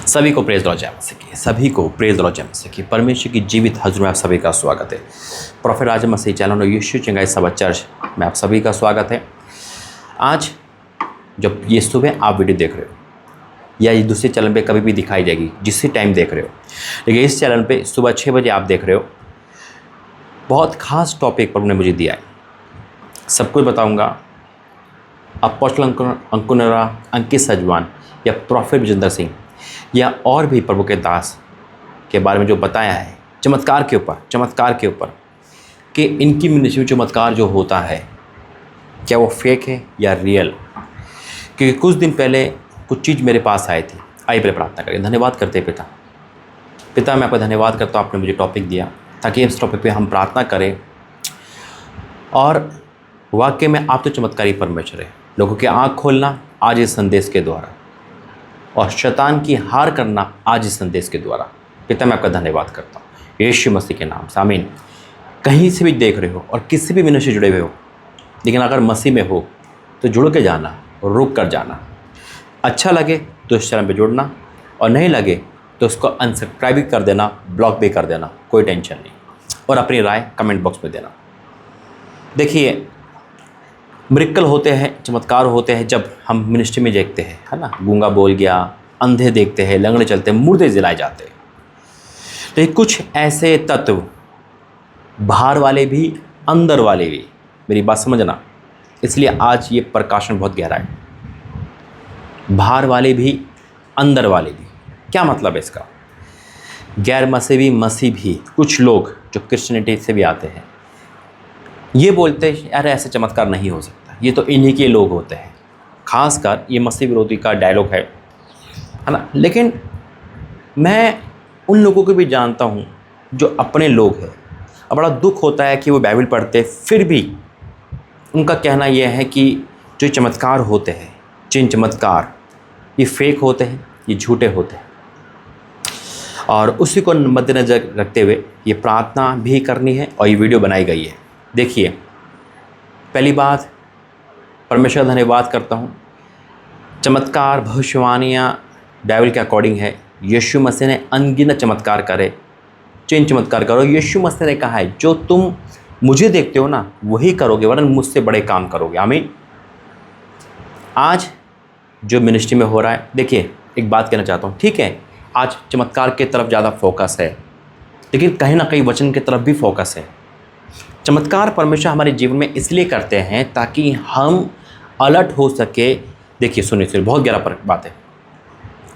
सभी को praise Lord जय मसीह की, सभी को प्रेज लॉर्ड जय मसीह की। परमेश्वर की जीवित हजूर में आप सभी का स्वागत है। प्रोफेट राजा मसीह चैनल और यीशु चंगाई सभा चर्च में आप सभी का स्वागत है। आज जब ये सुबह आप वीडियो देख रहे हो या ये दूसरे चैनल पे कभी भी दिखाई जाएगी, जिस टाइम देख रहे हो, लेकिन इस चैनल पे सुबह 6 बजे आप देख रहे हो। बहुत खास टॉपिक पर उन्होंने मुझे दिया है, सब कुछ बताऊँगा। अपोस्टल अंकुनरा, अंकित सजवान या प्रोफेट विजेंद्र सिंह या और भी प्रभु के दास के बारे में जो बताया है, चमत्कार के ऊपर कि इनकी मिनिस्ट्री में चमत्कार जो होता है क्या वो फेक है या रियल। क्योंकि कुछ दिन पहले कुछ चीज़ मेरे पास आई थी। आइए पहले प्रार्थना करें। धन्यवाद करते पिता मैं आपका धन्यवाद करता हूँ, आपने मुझे टॉपिक दिया ताकि इस टॉपिक पे हम प्रार्थना करें। और वाकई में आप तो चमत्कारी परमेश्वर है। लोगों की आँख खोलना आज इस संदेश के द्वारा और शैतान की हार करना आज इस संदेश के द्वारा। पिता मैं आपका धन्यवाद करता हूँ यीशु मसीह के नाम से, आमीन। कहीं से भी देख रहे हो और किसी भी मिनिस्ट्री से जुड़े हुए हो, लेकिन अगर मसीह में हो तो जुड़ के जाना, रुक कर जाना। अच्छा लगे तो इस चैनल पे जुड़ना और नहीं लगे तो उसको अनसब्सक्राइब भी कर देना, ब्लॉक भी कर देना, कोई टेंशन नहीं। और अपनी राय कमेंट बॉक्स में देना। देखिए, मिरेकल होते हैं, चमत्कार होते हैं जब हम मिनिस्ट्री में देखते हैं, है ना। गूंगा बोल गया, अंधे देखते हैं, लंगड़े चलते हैं, मुर्दे जलाए जाते हैं। लेकिन कुछ ऐसे तत्व, बाहर वाले भी अंदर वाले भी, मेरी बात समझना, इसलिए आज ये प्रकाशन बहुत गहरा है। बाहर वाले भी अंदर वाले भी, क्या मतलब है इसका? गैर मसीही मसीह भी, कुछ लोग जो क्रिश्चियनिटी से भी आते हैं, ये बोलते हैं यार ऐसे चमत्कार नहीं हो सकता, ये तो इन्हीं के लोग होते हैं। खासकर ये मसीह विरोधी का डायलॉग है ना। लेकिन मैं उन लोगों को भी जानता हूँ जो अपने लोग हैं। अब बड़ा दुख होता है कि वो बाइबल पढ़ते फिर भी उनका कहना यह है कि जो चमत्कार होते हैं, जिन चमत्कार ये फेक होते हैं, ये झूठे होते हैं। और उसी को मद्देनजर रखते हुए ये प्रार्थना भी करनी है और ये वीडियो बनाई गई है। देखिए, पहली बात, परमेश्वर का धन्यवाद करता हूँ। चमत्कार, भविष्यवाणियाँ बाइबल के अकॉर्डिंग है। यीशु मसीह ने अनगिनत चमत्कार करे, चिन्ह चमत्कार करो। यीशु मसीह ने कहा है जो तुम मुझे देखते हो ना वही करोगे, वरन मुझसे बड़े काम करोगे, आमीन। आज जो मिनिस्ट्री में हो रहा है, देखिए एक बात कहना चाहता हूँ, ठीक है आज चमत्कार के तरफ ज़्यादा फोकस है, लेकिन कहीं ना कहीं वचन की तरफ भी फोकस है। चमत्कार परमेश्वर हमारे जीवन में इसलिए करते हैं ताकि हम अलर्ट हो सके। देखिए सुनिए, बहुत गहरा बात है।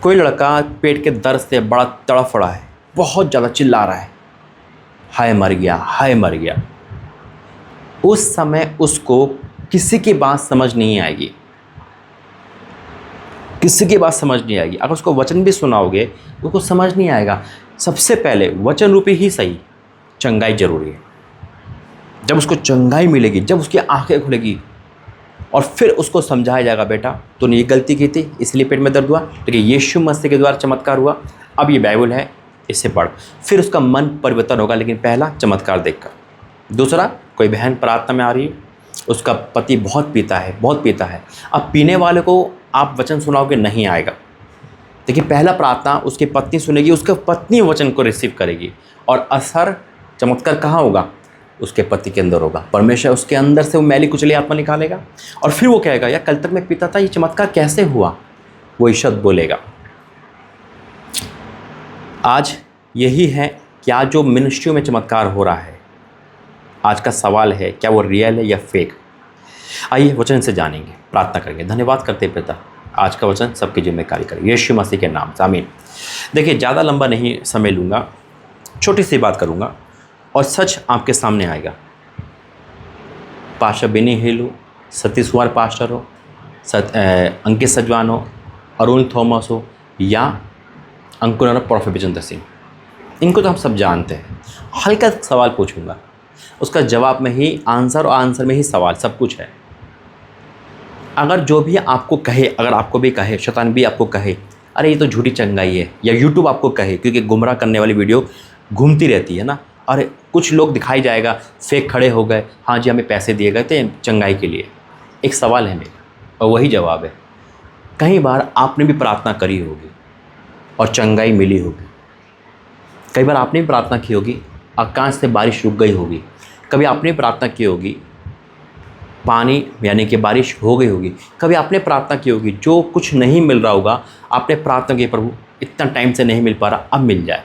कोई लड़का पेट के दर्द से बड़ा तड़फ रहा है, बहुत ज़्यादा चिल्ला रहा है, हाय मर गया, हाय मर गया। उस समय उसको किसी की बात समझ नहीं आएगी, किसी की बात समझ नहीं आएगी। अगर उसको वचन भी सुनाओगे उसको समझ नहीं आएगा। सबसे पहले वचन रूपी ही सही चंगाई जरूरी है। जब उसको चंगाई मिलेगी, जब उसकी आंखें खुलेगी और फिर उसको समझाया जाएगा, बेटा तूने ये गलती की थी इसलिए पेट में दर्द हुआ, लेकिन यीशु मसीह के द्वारा चमत्कार हुआ, अब ये बाइबल है इससे पढ़। फिर उसका मन परिवर्तन होगा, लेकिन पहला चमत्कार देखकर। दूसरा, कोई बहन प्रार्थना में आ रही है, उसका पति बहुत पीता है। अब पीने वाले को आप वचन सुनाओगे नहीं आएगा, लेकिन पहला प्रार्थना उसकी पत्नी सुनेगी, उसके पत्नी वचन को रिसीव करेगी और असर चमत्कार कहाँ होगा? उसके पति के अंदर होगा। परमेश्वर उसके अंदर से वो मैली कुचली आत्मा निकालेगा और फिर वो कहेगा यार कल तक मैं पीता था, ये चमत्कार कैसे हुआ? वो शब्द बोलेगा। आज यही है कि आज जो मिनिस्ट्री में चमत्कार हो रहा है, आज का सवाल है क्या वो रियल है या फेक। आइए वचन से जानेंगे, प्रार्थना करेंगे। धन्यवाद करते पिता, आज का वचन सबकी जिम्मेदारी करे यीशु मसीह के नाम से, आमीन। देखिए, ज़्यादा लंबा नहीं समय लूँगा, छोटी सी बात करूँगा और सच आपके सामने आएगा। पास्टर बेनी हिल हो, सतीश कुमार पास्टर हो, अंकित सजवान हो, अरुण थॉमस हो या अंकुर प्रोफेट विजेंद्र सिंह, इनको तो हम सब जानते हैं। हल्का सवाल पूछूंगा, उसका जवाब में ही आंसर और आंसर में ही सवाल, सब कुछ है। अगर जो भी आपको कहे, अगर आपको भी कहे, शैतान भी आपको कहे अरे ये तो झूठी चंगाई है, या यूट्यूब आपको कहे, क्योंकि गुमराह करने वाली वीडियो घूमती रहती है ना, और कुछ लोग दिखाई जाएगा फेक खड़े हो गए, हाँ जी हमें पैसे दिए गए थे चंगाई के लिए। एक सवाल है मेरा और वही जवाब है, कई बार आपने भी प्रार्थना करी होगी और चंगाई मिली होगी। कई बार आपने भी प्रार्थना की होगी, आकाश से बारिश रुक गई होगी। कभी आपने प्रार्थना की होगी, पानी यानी कि बारिश हो गई होगी। कभी आपने प्रार्थना की होगी, जो कुछ नहीं मिल रहा होगा, आपने प्रार्थना की, प्रभु इतना टाइम से नहीं मिल पा रहा, अब मिल जाए,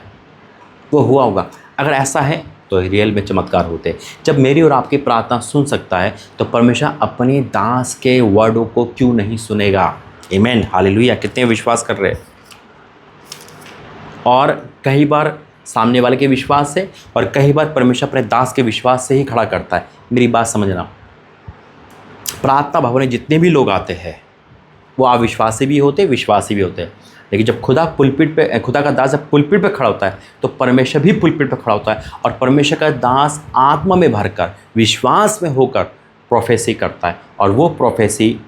वो हुआ होगा। अगर ऐसा है तो रियल में चमत्कार होते हैं। जब मेरी और आपकी प्रार्थना सुन सकता है तो परमेश्वर अपने दास के वर्डों को क्यों नहीं सुनेगा। आमीन, हालेलुया। कितने विश्वास कर रहे हैं। और कई बार सामने वाले के विश्वास से और कई बार परमेश्वर अपने दास के विश्वास से ही खड़ा करता है। मेरी बात समझना, प्रार्थना भवन में जितने भी लोग आते हैं वो अविश्वासी भी होते हैं, विश्वासी भी होते हैं। लेकिन जब खुदा का दास जब पुलपिट पे खड़ा होता है तो परमेश्वर भी पुलपिट पे खड़ा होता है, और परमेश्वर का दास आत्मा में भरकर विश्वास में होकर प्रोफेसी करता है, और वो प्रोफेसी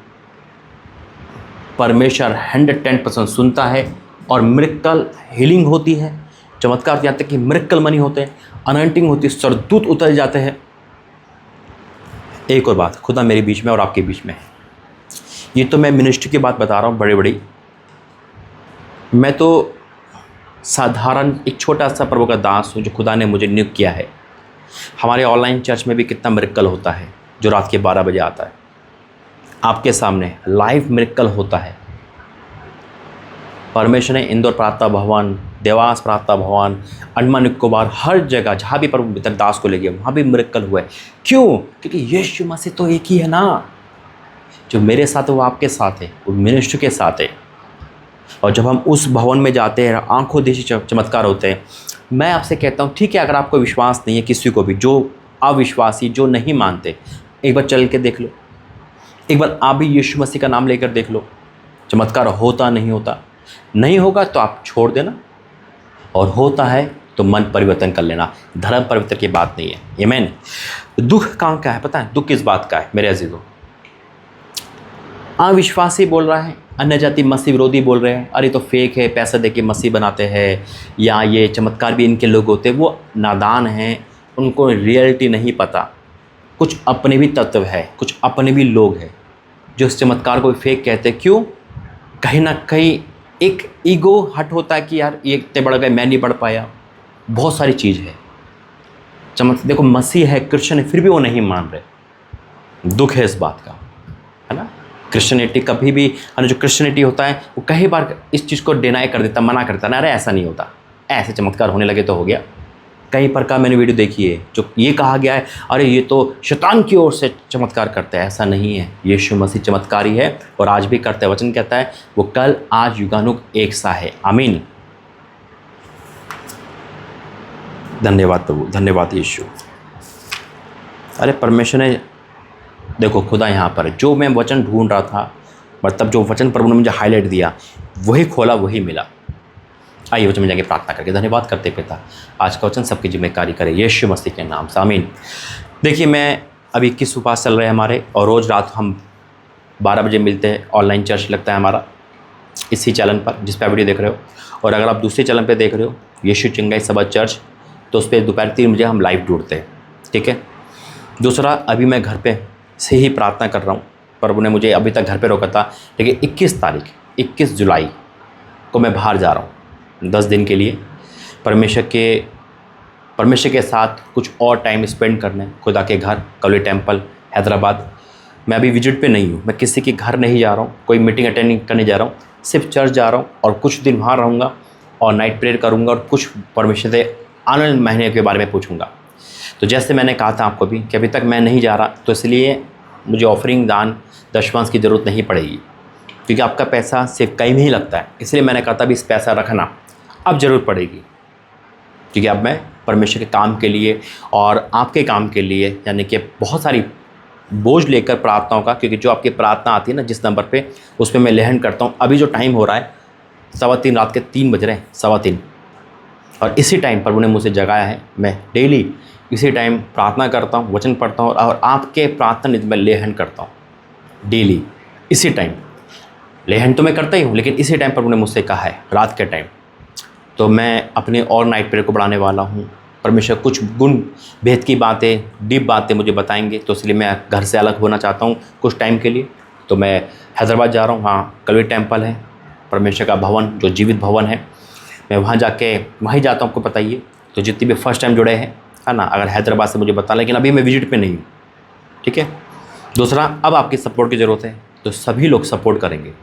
परमेश्वर 110% सुनता है, और मिरेकल हीलिंग होती है, चमत्कार यहाँ तक कि मिरेकल मनी होते हैं, अनॉइंटिंग होती है, सरदूत उतर जाते हैं। एक और बात, खुदा मेरे बीच में और आपके बीच में है। ये तो मैं मिनिस्ट्री की बात बता रहा हूँ बड़ी बड़ी, मैं तो साधारण एक छोटा सा प्रभु का दास हूँ जो खुदा ने मुझे नियुक्त किया है। हमारे ऑनलाइन चर्च में भी कितना मिरेकल होता है जो रात के 12 बजे आता है। आपके सामने लाइव मिरेकल होता है। परमेश्वर ने इंदौर प्रार्थना भवन, देवास प्रार्थना भवन, अंडमान निकोबार, हर जगह जहाँ भी प्रभु तक दास को ले गया वहाँ भी मिरेकल हुआ है। क्यों? क्योंकि यीशु मसीह तो एक ही है ना। जो मेरे साथ है वो आपके साथ है, वो मिनिस्ट्री के साथ है। और जब हम उस भवन में जाते हैं, आंखों देखी चमत्कार होते हैं। मैं आपसे कहता हूँ, ठीक है, अगर आपको विश्वास नहीं है किसी को भी, जो अविश्वासी, जो नहीं मानते, एक बार चल के देख लो। एक बार आप भी यीशु मसीह का नाम लेकर देख लो, चमत्कार होता नहीं होता। नहीं होगा तो आप छोड़ देना, और होता है तो मन परिवर्तन कर लेना। धर्म परिवर्तन की बात नहीं है। आमीन। दुख कहाँ का है पता है? दुख किस बात का है मेरे अजीजों? अविश्वासी बोल रहा है, अन्य जाति मसीह विरोधी बोल रहे हैं, अरे तो फेक है, पैसा दे के मसीह बनाते हैं, या ये चमत्कार भी इनके लोग होते हैं। वो नादान हैं, उनको रियलिटी नहीं पता। कुछ अपने भी तत्व है, कुछ अपने भी लोग हैं जो इस चमत्कार को फेक कहते हैं। क्यों? कहीं ना कहीं एक ईगो हट होता है कि यार ये इतने बढ़ गए, मैं नहीं बढ़ पाया। बहुत सारी चीज़ है। देखो, मसीह है, क्रिश्चियन है, फिर भी वो नहीं मान रहे। दुख है इस बात का, है ना। क्रिश्चियनिटी कभी भी, जो क्रिश्चियनिटी होता है वो कई बार इस चीज़ को डिनाई कर देता, मना करता ना, अरे ऐसा नहीं होता, ऐसे चमत्कार होने लगे तो हो गया। कई प्रकार मैंने वीडियो देखी है जो ये कहा गया है, अरे ये तो शैतान की ओर से चमत्कार करते हैं। ऐसा नहीं है, यीशु मसीह चमत्कारी है और आज भी करता है। वचन कहता है वो कल आज युगानुग एक सा है। आमीन। धन्यवाद प्रभु, धन्यवाद यीशु। अरे परमेश्वर ने, देखो खुदा यहाँ पर है। जो मैं वचन ढूंढ रहा था, मतलब जो वचन प्रभु ने मुझे हाईलाइट दिया, वही खोला, वही मिला। आइए वचन में जाके प्रार्थना करके धन्यवाद करते पिता। आज का वचन सबकी जिम्मेदारी करे यीशु मसीह के नाम से, आमीन। देखिए, मैं अभी 21 उपवास चल रहे हैं हमारे, और रोज़ रात हम 12 बजे मिलते हैं। ऑनलाइन चर्च लगता है हमारा इसी चैनल पर जिस पर वीडियो देख रहे हो। और अगर आप दूसरे चैनल पर देख रहे हो, यीशु चिंगाई सभा चर्च, तो उस पर दोपहर 3 बजे हम लाइव ढूंढते हैं। ठीक है। दूसरा, अभी मैं घर पे से ही प्रार्थना कर रहा हूँ। प्रभु ने मुझे अभी तक घर पे रोका था, लेकिन 21 जुलाई को मैं बाहर जा रहा हूँ 10 दिन के लिए, परमेश्वर के साथ कुछ और टाइम स्पेंड करने, खुदा के घर कवली टेम्पल हैदराबाद। मैं अभी विजिट पे नहीं हूँ, मैं किसी के घर नहीं जा रहा हूँ, कोई मीटिंग अटेंड करने जा रहा हूँ, सिर्फ चर्च जा रहा हूँ और कुछ दिन वहाँ रहूँगा और नाइट प्रेयर करूँगा और कुछ परमेश्वर से आने वाले महीने के बारे में पूछूँगा। तो जैसे मैंने कहा था आपको भी कि अभी तक मैं नहीं जा रहा, तो इसलिए मुझे ऑफरिंग, दान, दशमांश की ज़रूरत नहीं पड़ेगी, क्योंकि आपका पैसा सिर्फ कहीं में ही लगता है। इसलिए मैंने कहा था भी इस पैसा रखना, अब ज़रूरत पड़ेगी, क्योंकि अब मैं परमेश्वर के काम के लिए और आपके काम के लिए, यानी कि बहुत सारी बोझ लेकर प्रार्थनाओं का, क्योंकि जो आपकी प्रार्थना आती है ना जिस नंबर पे, उस पर मैं लेहन करता हूँ। अभी जो टाइम हो रहा है 3:15 रात के 3 बज रहे हैं, 3:15, और इसी टाइम पर उन्हें मुझे जगाया है। मैं डेली इसी टाइम प्रार्थना करता हूँ, वचन पढ़ता हूँ और आपके प्रार्थना निधि में लेहन करता हूँ डेली इसी टाइम। लेहन तो मैं करता ही हूँ, लेकिन इसी टाइम पर उन्होंने मुझसे कहा है रात के टाइम। तो मैं अपने और नाइट प्रेयर को बढ़ाने वाला हूँ। परमेश्वर कुछ गुण भेद की बातें, डीप बातें मुझे बताएंगे, तो इसलिए मैं घर से अलग होना चाहता हूँ कुछ टाइम के लिए। तो मैं हैदराबाद जा रहा हूँ, वहाँ कलवी टेम्पल है, परमेश्वर का भवन जो जीवित भवन है, मैं वहाँ जाके वहीं जाता हूँ, आपको पता ही है। तो जितनी भी फर्स्ट टाइम जुड़े हैं, है ना, अगर हैदराबाद से मुझे बता, लेकिन अभी मैं विजिट पे नहीं हूँ, ठीक है। दूसरा, अब आपकी सपोर्ट की ज़रूरत है, तो सभी लोग सपोर्ट करेंगे।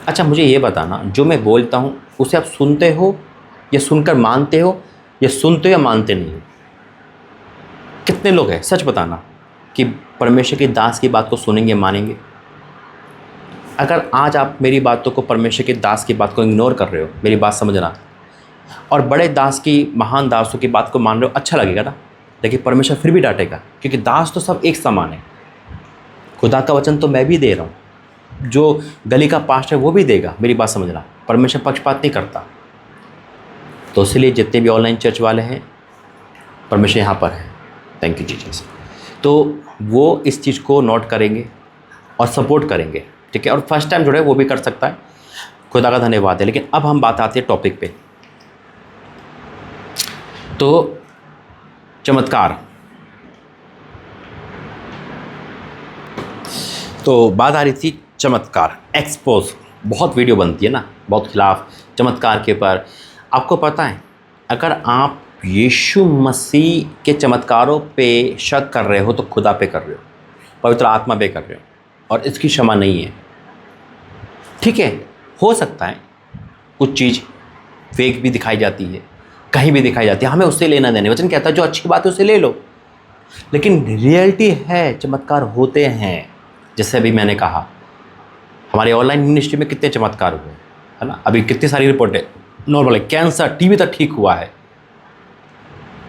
अच्छा, मुझे ये बताना, जो मैं बोलता हूँ उसे आप सुनते हो या सुनकर मानते हो, या सुनते हो या मानते नहीं हो? कितने लोग हैं, सच बताना, कि परमेश्वर के दास की बात को सुनेंगे, मानेंगे? अगर आज आप मेरी बातों को, परमेश्वर के दास की बात को इग्नोर कर रहे हो, मेरी बात समझना, और बड़े दास की, महान दासों की बात को मान रहे हो, अच्छा लगेगा ना, लेकिन परमेश्वर फिर भी डांटेगा, क्योंकि दास तो सब एक समान है। खुदा का वचन तो मैं भी दे रहा हूँ, जो गली का पास्टर है वो भी देगा, मेरी बात समझना। परमेश्वर पक्षपात नहीं करता। तो इसलिए जितने भी ऑनलाइन चर्च वाले हैं, परमेश्वर यहाँ पर है। Thank you Jesus. तो वो इस चीज़ को नोट करेंगे और सपोर्ट करेंगे, ठीक है। और फर्स्ट टाइम जुड़े वो भी कर सकता है, खुदा का धन्यवाद है। लेकिन अब हम बात आते हैं टॉपिक पे। तो चमत्कार, तो बात आ रही थी चमत्कार, एक्सपोज। बहुत वीडियो बनती है ना, बहुत खिलाफ चमत्कार के ऊपर। आपको पता है, अगर आप यीशु मसीह के चमत्कारों पे शक कर रहे हो तो खुदा पे कर रहे हो, पवित्र आत्मा पे कर रहे हो, और इसकी क्षमा नहीं है, ठीक है। हो सकता है कुछ चीज़ फेक भी दिखाई जाती है, कहीं भी दिखाई जाती है, हमें उससे लेना देने। वचन कहता है जो अच्छी बात है उसे ले लो, लेकिन रियलिटी है चमत्कार होते हैं। जैसे अभी मैंने कहा, हमारे ऑनलाइन मिनिस्ट्री में कितने चमत्कार हुए, है ना। अभी कितनी सारी रिपोर्टें नॉर्मल है, कैंसर, टीबी तक ठीक हुआ है,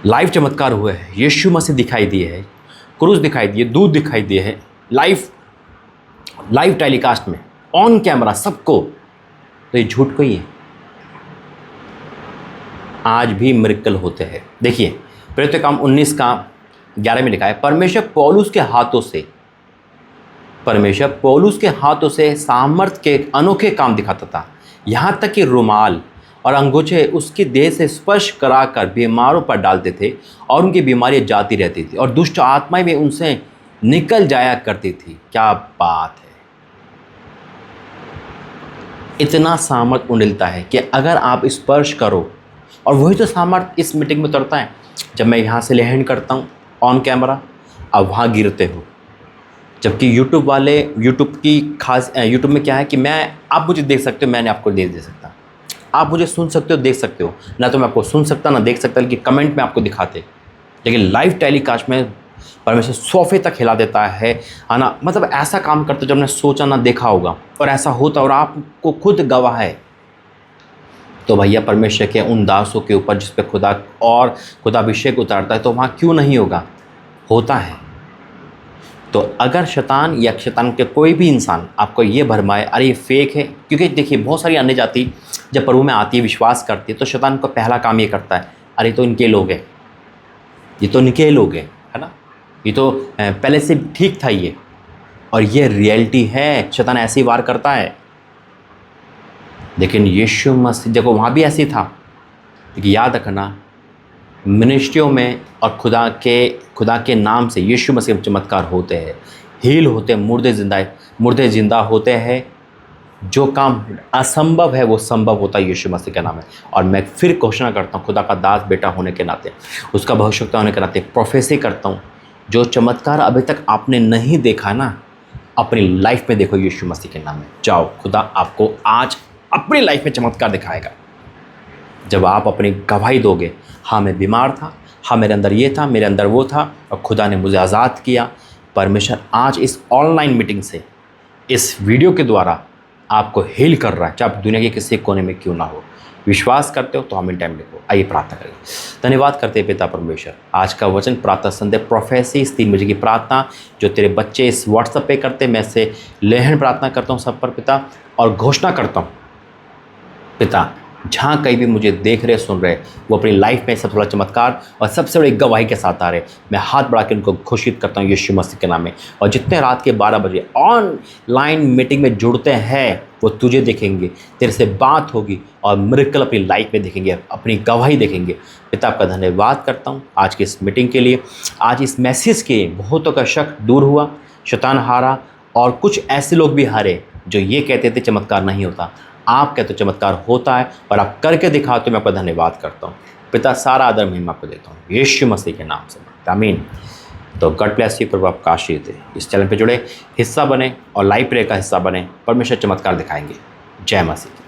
लाइव चमत्कार हुए हैं। यीशु मसीह दिखाई दिए है, क्रूस दिखाई दिए, दूध दिखाई दिए है, लाइव टेलीकास्ट में, ऑन कैमरा, सबको। तो ये झूठ कोई है? आज भी मिरेकल होते हैं। देखिए, प्रेरितों के काम 19:11 में लिखा है, परमेश्वर पौलुस के हाथों से सामर्थ के अनोखे काम दिखाता था, यहाँ तक कि रुमाल और अंगूठे उसकी देह से स्पर्श कराकर बीमारों पर डालते थे और उनकी बीमारियां जाती रहती थी और दुष्ट आत्माएं भी उनसे निकल जाया करती थी। क्या बात है! इतना सामर्थ उंडलता है कि अगर आप स्पर्श करो, और वही तो सामर्थ इस मीटिंग में उतरता है। जब मैं यहाँ से लेहन करता हूँ ऑन कैमरा, अब वहाँ गिरते हो। जबकि यूट्यूब वाले, यूट्यूब में क्या है कि आप मुझे देख सकते हो, मैंने आपको दे सकता। आप मुझे सुन सकते हो, देख सकते हो ना, तो मैं आपको सुन सकता ना देख सकता, लेकिन कमेंट में आपको दिखाते। लेकिन लाइव टेलीकास्ट में परमेश्वर सोफे तक हिला देता है ना। मतलब ऐसा काम करते जो हमने सोचा ना देखा होगा, और ऐसा होता, और आपको खुद गवाह है। तो भैया, परमेश्वर के उन दासों के ऊपर जिस पे खुदा अभिषेक उतारता है, तो वहाँ क्यों नहीं होगा? होता है। तो अगर शैतान के कोई भी इंसान आपको ये भरमाए, अरे ये फेक है, क्योंकि देखिए बहुत सारी अन्य जाति जब प्रभु में आती है, विश्वास करती है, तो शैतान का पहला काम ये करता है, अरे तो इनके लोग हैं, ये तो इनके लोग हैं, है ना, ये तो पहले से ठीक था ये। और ये रियलिटी है, शैतान ऐसे ही वार करता है। लेकिन यीशु मसीह, देखो वहाँ भी ऐसे था। लेकिन याद रखना, मिनिस्ट्रियों में और खुदा के नाम से यीशु मसीह चमत्कार होते हैं, हील होते हैं, मुर्दे जिंदा होते हैं। जो काम असंभव है वो संभव होता है यीशु मसीह के नाम है। और मैं फिर घोषणा करता हूँ, खुदा का दास बेटा होने के नाते, उसका भविष्यवक्ता होने के नाते प्रोफेसी करता हूँ, जो चमत्कार अभी तक आपने नहीं देखा ना, अपनी लाइफ में देखो यीशु मसीह के नाम में। जाओ, खुदा आपको आज अपनी लाइफ में चमत्कार दिखाएगा। जब आप अपनी गवाही दोगे, हाँ मैं बीमार था, हाँ मेरे अंदर ये था, मेरे अंदर वो था, और खुदा ने मुझे आज़ाद किया। परमेश्वर आज इस ऑनलाइन मीटिंग से, इस वीडियो के द्वारा आपको हील कर रहा है, चाहे आप दुनिया के किसी कोने में क्यों ना हो। विश्वास करते हो तो हमें टाइम लिखो। आइए प्रार्थना करेंगे। धन्यवाद करते हैं पिता परमेश्वर, आज का वचन प्रातः संध्या प्रोफेसी, इस 3 बजे की प्रार्थना जो तेरे बच्चे इस व्हाट्सएप पे करते, मैं से लेहन प्रार्थना करता हूँ सब पर पिता, और घोषणा करता हूँ पिता, जहाँ कहीं भी मुझे देख रहे सुन रहे, वो अपनी लाइफ में सबसे बड़ा चमत्कार और सबसे बड़ी गवाही के साथ आ रहे। मैं हाथ बढ़ा के उनको घोषित करता हूँ यीशु मसीह के नाम में। और जितने रात के 12 बजे ऑनलाइन मीटिंग में जुड़ते हैं, वो तुझे देखेंगे, तेरे से बात होगी, और मिरेकल अपनी लाइफ में देखेंगे, अपनी गवाही देखेंगे। पिता, आपका धन्यवाद करता हूँ आज की इस मीटिंग के लिए। आज इस मैसेज के बहुतों का शक दूर हुआ, शैतान हारा, और कुछ ऐसे लोग भी हारे जो ये कहते थे चमत्कार नहीं होता। आपका तो चमत्कार होता है और आप करके दिखाओ तो मैं आपका धन्यवाद करता हूँ। पिता, सारा आदर महिमा आपको देता हूँ यीशु मसीह के नाम से, आमीन। तो गॉड ब्लेस यू, प्रभु आपका आशीष दे। इस चैनल पे जुड़े, हिस्सा बने और लाइव प्रेयर का हिस्सा बने। परमेश्वर चमत्कार दिखाएंगे। जय मसीह।